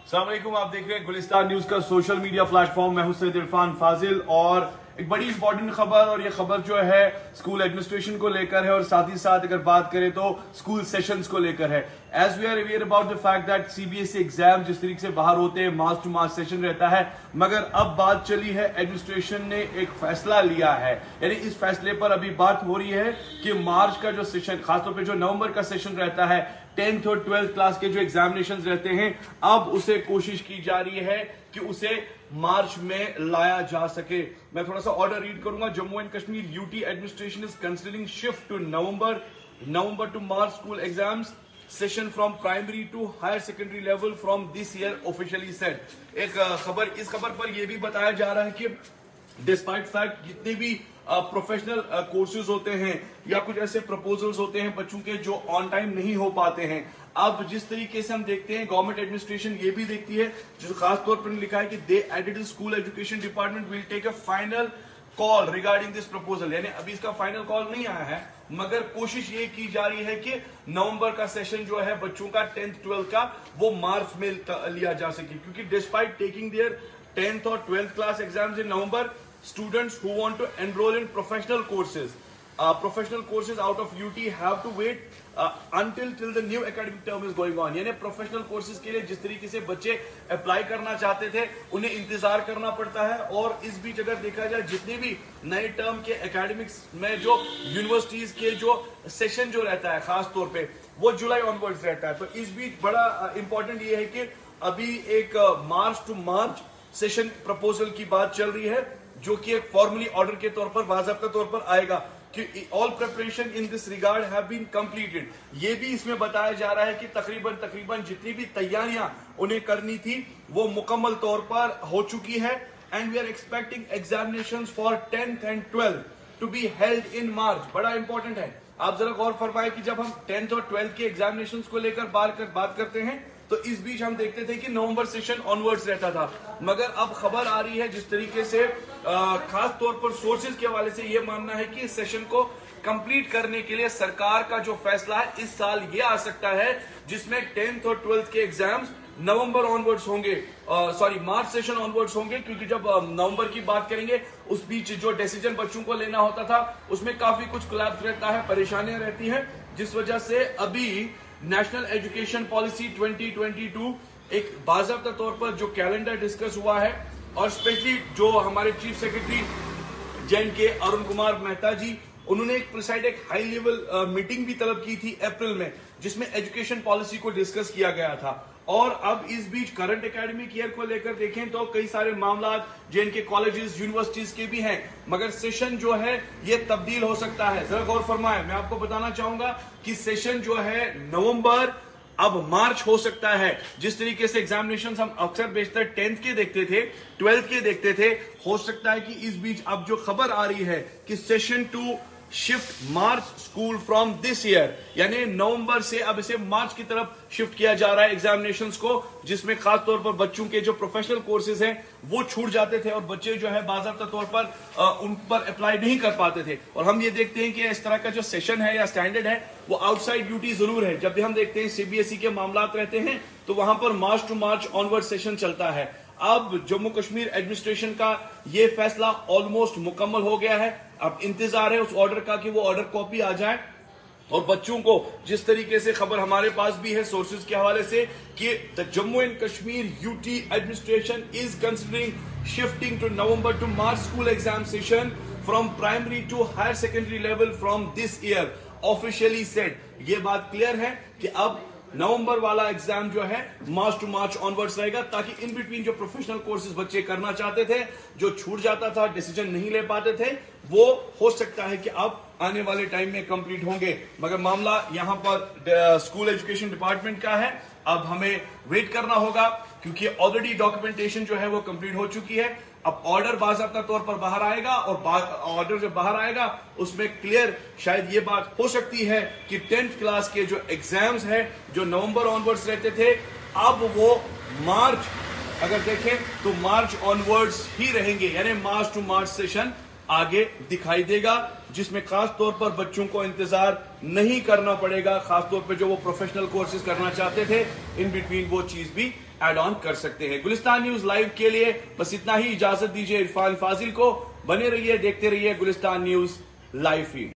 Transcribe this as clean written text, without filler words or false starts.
अस्सलाम वालेकुम, आप देख रहे हैं गुलिस्तान न्यूज का सोशल मीडिया प्लेटफॉर्म। मैं हूं सैयद इरफान फाजिल और एक बड़ी इंपॉर्टेंट खबर, और ये खबर जो है स्कूल एडमिनिस्ट्रेशन को लेकर है और साथ ही साथ अगर बात करें तो स्कूल सेशंस को लेकर है। As we are aware about the fact that CBSE exam जिस तरीके से बाहर होते हैं, मार्च टू मार्च सेशन रहता है, मगर अब बात चली है एडमिनिस्ट्रेशन ने एक फैसला लिया है। यानी इस फैसले पर अभी बात हो रही है कि मार्च का जो सेशन, खासतौर पर जो नवंबर का सेशन रहता है, 10th और 12th क्लास के जो एग्जामिनेशंस रहते हैं, अब उसे कोशिश की जा रही है कि उसे मार्च में लाया जा सके। मैं थोड़ा सा ऑर्डर रीड करूंगा। Jammu and Kashmir UT administration is considering shift to November to March school exams session from primary to higher secondary level from this year officially said. इस खबर पर यह भी बताया जा रहा है कि डिस्पाइट फैक्ट जितने भी प्रोफेशनल कोर्सेज होते हैं या कुछ ऐसे प्रपोजल्स होते हैं बच्चों के जो ऑन टाइम नहीं हो पाते हैं, अब जिस तरीके से हम देखते हैं गवर्नमेंट एडमिनिस्ट्रेशन ये भी देखती है, जो खास तौर पर लिखा है कि the aided school education department will take a final call regarding this proposal. यानी अभी इसका फाइनल कॉल नहीं आया है, मगर कोशिश ये की जा रही है कि नवंबर का सेशन जो है बच्चों का 10th 12th का वो मार्च में लिया जा सके, क्योंकि डिस्पाइट टेकिंग देयर 10th और 12th class exams in November, students who want to enroll in professional courses out of UT have to wait until the new academic term is going on। यानी professional courses के लिए जिस तरीके से बच्चे apply करना चाहते थे उन्हें इंतजार करना पड़ता है, और इस बीच अगर देखा जाए जितने भी नए टर्म के एकेडमिक्स में जो यूनिवर्सिटीज के जो सेशन जो रहता है खास तौर पे वो जुलाई ऑनवर्ड्स रहता है। तो इस बीच बड़ा इंपॉर्टेंट ये है कि अभी एक मार्च टू मार्च सेशन प्रपोजल की बात चल रही है, जो कि एक फॉर्मली ऑर्डर के तौर पर बाज़ाब्ता तौर पर आएगा कि all preparation in this regard have been completed. ये भी इसमें बताया जा रहा है कि तकरीबन जितनी भी तैयारियां उन्हें करनी थी वो मुकम्मल तौर पर हो चुकी है, and we are expecting examinations for 10th and 12th to be held in March. बड़ा इंपॉर्टेंट है, आप जरा गौर फरमाए कि जब हम 10th और 12th के एग्जामिनेशंस को लेकर बात करते हैं तो इस बीच हम देखते थे कि नवंबर सेशन ऑनवर्ड्स रहता था, मगर अब खबर आ रही है जिस तरीके से खास तौर पर सोर्सेज के हवाले से ये मानना है कि इस सेशन को कंप्लीट करने के लिए सरकार का जो फैसला है इस साल ये आ सकता है जिसमें 10th और 12th के एग्जाम्स नवंबर ऑनवर्ड्स होंगे, मार्च सेशन ऑनवर्ड्स होंगे, क्योंकि जब नवंबर की बात करेंगे उस बीच जो डिसीजन बच्चों को लेना होता था उसमें काफी कुछ कोलैप्स रहता है, परेशानियां रहती हैं, जिस वजह से अभी नेशनल एजुकेशन पॉलिसी 2022 एक बाज़ाब्ता तौर पर जो कैलेंडर डिस्कस हुआ है, और स्पेशली जो हमारे chief secretary JNK Arun Kumar Mehta ji, उन्होंने एक हाई लेवल मीटिंग भी तलब की थी अप्रैल में, जिसमें एजुकेशन पॉलिसी को डिस्कस किया गया था। और अब इस बीच करंट एकेडमिक ईयर को लेकर देखें तो कई सारे मामला JNK कॉलेजेस यूनिवर्सिटीज के भी हैं, मगर सेशन जो है ये तब्दील हो सकता है। जरा गौर फरमाएं, मैं आपको बताना चाहूंगा कि सेशन जो है नवंबर अब मार्च हो सकता है। जिस तरीके से एग्जामिनेशन हम अक्सर बेशतर 10th के देखते थे, 12th के देखते थे, हो सकता है कि इस बीच अब जो खबर आ रही है कि session to shift March school from this year, यानी नवंबर से अब इसे मार्च की तरफ शिफ्ट किया जा रहा है एग्जामिनेशंस को, जिसमें खास तौर पर बच्चों के जो प्रोफेशनल कोर्सेज हैं वो छूट जाते थे और बच्चे जो है बाज़ाब्ता तौर पर उन पर अप्लाई नहीं कर पाते थे। और हम ये देखते हैं कि इस तरह का जो सेशन है या स्टैंडर्ड है वो आउटसाइड ड्यूटी जरूर है। जब भी हम देखते हैं सीबीएसई के मामला रहते हैं तो वहां पर मार्च टू मार्च ऑनवर्ड सेशन चलता है। अब जम्मू कश्मीर एडमिनिस्ट्रेशन का ये फैसला ऑलमोस्ट मुकम्मल हो गया है, अब इंतजार है उस ऑर्डर का कि वो ऑर्डर कॉपी आ जाए, और बच्चों को जिस तरीके से खबर हमारे पास भी है सोर्सेज के हवाले से कि the Jammu and Kashmir UT administration is considering shifting to November to March school exam session from primary to higher secondary level from this year officially said. ये बात क्लियर है कि अब नवंबर वाला एग्जाम जो है मार्च टू मार्च ऑनवर्ड्स रहेगा, ताकि इन बिटवीन जो प्रोफेशनल कोर्सेज बच्चे करना चाहते थे, जो छूट जाता था, डिसीजन नहीं ले पाते थे, वो हो सकता है कि अब आने वाले टाइम में कंप्लीट होंगे। मगर मामला यहां पर स्कूल एजुकेशन डिपार्टमेंट का है, अब हमें वेट करना होगा, क्योंकि ऑलरेडी डॉक्यूमेंटेशन जो है वो कंप्लीट हो चुकी है। अब ऑर्डर बाज़ाब्ता तौर पर बाहर आएगा, और ऑर्डर जब बाहर आएगा उसमें क्लियर शायद ये बात हो सकती है कि 10th क्लास के जो एग्जाम्स हैं जो नवंबर ऑनवर्ड्स रहते थे, अब वो मार्च, अगर देखें तो मार्च ऑनवर्ड्स ही रहेंगे, यानी मार्च टू मार्च सेशन आगे दिखाई देगा, जिसमें खास तौर पर बच्चों को इंतजार नहीं करना पड़ेगा। खासतौर पर जो वो प्रोफेशनल कोर्सेज करना चाहते थे, इन बिटवीन वो चीज भी एड ऑन कर सकते हैं। गुलिस्तान न्यूज लाइव के लिए बस इतना ही। इजाजत दीजिए इरफान फाजिल को। बने रहिए, देखते रहिए गुलिस्तान न्यूज लाइव फीड।